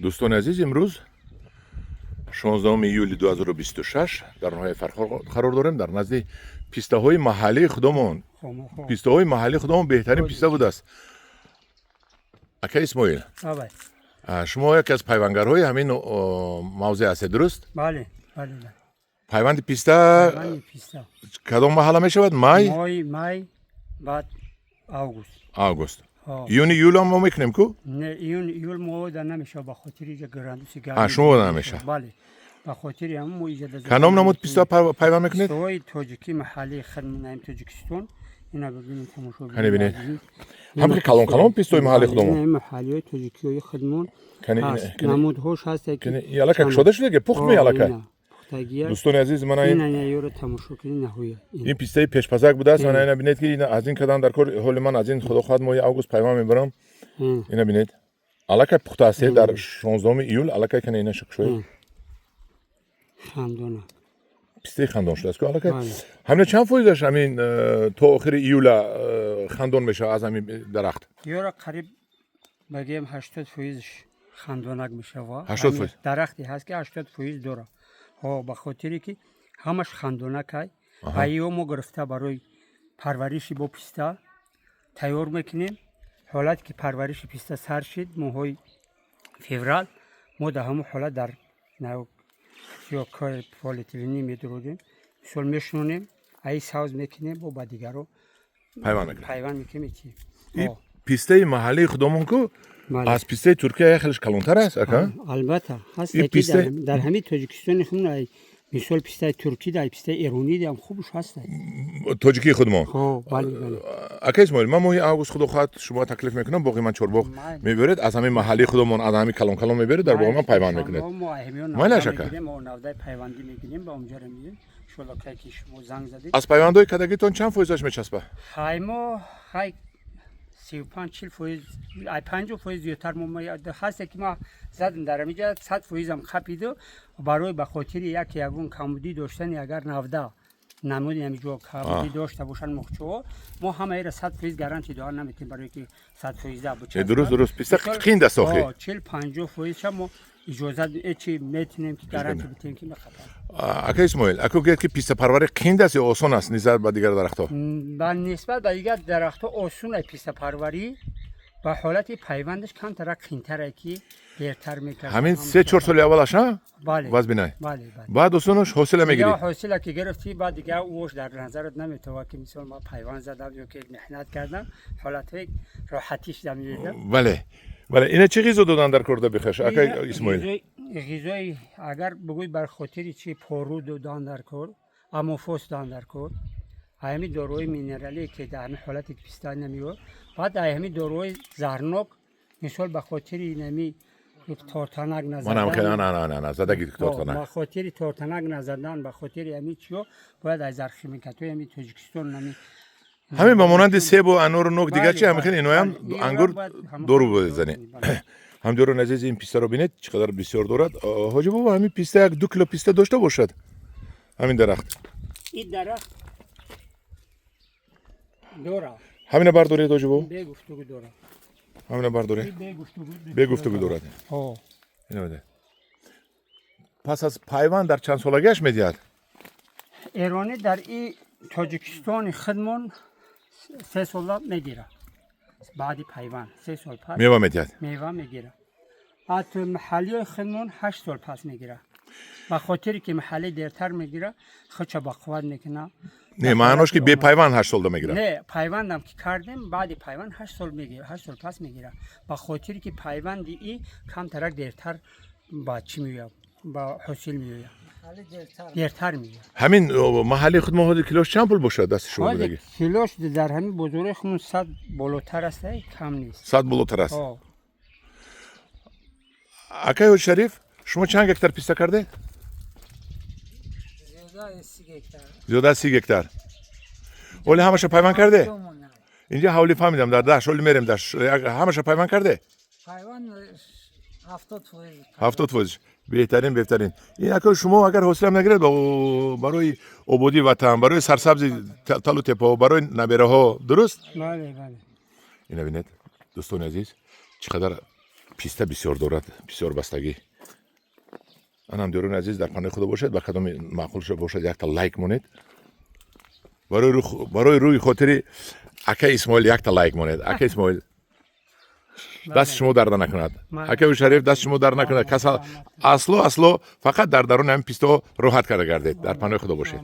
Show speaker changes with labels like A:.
A: دوستان عزیز، امروز 16 ایولی 2026 در نهایت قرار داریم در نزد پیسته های محلی خودمون. پیسته های محلی خودمون بهترین پیسته بوده است. اکا اسماعیل، شما یکی از پیوندگرهای همین موضوع هستید، درست؟
B: بله.
A: پیوند پیسته کدام محله می شود؟
B: مای بعد
A: آگوست. یول هم ما میکنیم کو؟
B: نه، یول ما در نمیشه به خاطر اینجا گراندوسی گرمی.
A: شما نمیشه.
B: بله. به خاطر همون ما ایجاد
A: کنام نمود پیسته پیوند میکنید؟
B: پیسته‌های تاجیکی محلی خدمت تاجیکستان اینا ببینید تماشا
A: ببینید. همین کلان پیسته‌های محلی خودمون.
B: محلی تاجیکی های خدمت. نمودهاش هست که
A: یالا که شده شده که پخت می یالا.
B: پختگی.
A: دوستان عزیز، من
B: این یارو تماشا کنید نهویه.
A: این پیسته پیشپزک بوده است. من ببینید که از این کدام در کل حال من از این خدا خواهد ماه آگوست پیوند میبرم. اینا ببینید. علاقه پخته است در 16 ایول علاقه کنه اینا شکشوی.
B: خندونه.
A: پیسته خندون شده است که علاقه. همین چند فایدهش همین تا آخر ایول خندون میشه از همین درخت.
B: یارو قریب بگیم 80% خندونک میشه وا.
A: 80%.
B: درختی هست که 80% داره. به خاطری که همش خندونک های. ایو ما گرفته برای پرورشی با پیسته تیار میکنیم. حالت که پرورش پیسته سر شد ماهای فوریه ما در همون حالت در نو سیاکای پالیتیلینی میدرودیم. مثلا میشونیم ای ساز میکنیم با دیگر رو پیوند میکنیم.
A: این پیسته محلی خودمون کو از پیسته ترکیه خیلیش کلانتر است اکا؟
B: البته هست که در همین تاجیکستان خودمون مثال پیسته ترکی در پیسته ایرانی هم خوبش هست.
A: تاجیکی خودمون.
B: بله.
A: اکا اسماعیل، من ماهی آگوست خدا خواهد شما تکلیف میکنم باقی من چورباغ میبرید از همین محلی خودمون از همین کلان میبرید در باقی من پیوند میکنید.
B: ما نشکر. ما نودای پیوندی میگیریم با اونجا رو میگیم. شلوکه که شما زنگ زدید.
A: از پیوندهای کدگیتون چند فایزش میچسبه؟
B: ما 35-40% 50% زیادتر ممیز هست که ما زدم در اینجا 100% هم خپیده برای به خاطر یکون کمبودی داشتن اگر 90 نمودی همینجا کمبودی داشته باشن مخچو ما همه ایره 100% گارانتی دار نمیتیم برای که 100% بچه
A: درست پیسته خیند است آخه
B: 40-50% ما اجازه چی میتونیم که گارانتی بدیم که نخطر.
A: اکا اسماعیل، اکو گفت که پیسته پروری خیند است یا آسان است نسبت به دیگر درخت‌ها؟
B: به نسبت به دیگر درخت‌ها آسونه پیسته پروری و حالت پیوندش کمتر خیندتره که بهتر میکنه.
A: همین 3-4 سال اولش ها؟
B: بله.
A: واز بینای.
B: بله.
A: بعد آسانش حوصله میگیری.
B: یا حوصله که گرفتی بعد دیگه اوش در نظرت نمیتونه که مثلا ما پیوند زدم یا که محنت کردم حالت راحتیش دمیده.
A: بله. اینا چه غذا دادن در کرده بخش اکا اسماعیل؟
B: غذای اگر بگوی بر خاطر چی پارو دادن در کار اموفوس دادن در کار همین داروی مینرالی که در حالت پیسته نمیاد بعد همین داروی زهرناک مثال به خاطر نمی تارتانک نزدن
A: من هم که نه زدگی تارتانک
B: به خاطر تارتانک نزدن به خاطر همین چیو باید از زرخیمیکاتوی همین تاجیکستان
A: همین به مانند سیب و انار و نوک دیگه چی هم اینا هم انگور دارو بزنید. هم دارو عزیز این پیسته رو ببینید چقدر بسیار دارد. حاجی بابا همین پیسته 2 کیلو پیسته داشته باشد. همین درخت.
B: این درخت داره.
A: همین بردارید حاجی بابا.
B: به گفتگو داره.
A: همین بردارید. به گفتگو دارد. اینا بده. پس از پیوند در چند سالگیش میدید؟
B: ایرانی در این تاجیکستان خدمون 3 سال میگیره. بعدی پیوند 3 سال پس
A: میوه میدید.
B: میوه میگیره. حتی محلی خدمون 8 سال پس میگیره. به خاطری که محلی دیرتر میگیره خودش بقوت میکنه.
A: نه معناش که بی پیوند 8 سال میگیره.
B: نه پیوندم که کردیم بعد پیوند 8 سال میگیره 8 سال پس میگیره. به خاطری که پیوندی ای کم ترک دیرتر با چی میاد با حاصل میاد. دیرتر میگیره. همین
A: محلی خود ما کیلوش چند پول باشه دست شما بگید؟
B: کیلوش در همین بزرگ خمون 100 بالاتر است کم نیست.
A: 100 بالاتر است. اکای شریف شما چند هکتار پیسته کرده؟ زیاده 30 هکتار. ولی همش پیوند کرده؟ اینجا حوالی فهمیدم در 10 سال میریم در همش پیوند کرده؟
C: پیوند
A: 70%. بهترین. این اکا شما اگر حوصله نگیرید برای آبادی وطن برای سرسبزی تل و تپه برای نبره ها درست؟
B: بله.
A: اینا ببینید دوستان عزیز چقدر писта бисёр дорад, бисёр бастагӣ. Анамдёрони азиз дар паноҳи худо бошед, ба қадоми маъқул шуда бошад якта лайк монед. барои рӯи хотири ака Исмоил якта лайк монед. Ака Исмоил даст шумо дард накунад. Акаи Шариф даст шумо дард накунад. Асло фақат дар даруни ҳамин пистоҳо роҳат карда гардед. Дар паноҳи худо бошед.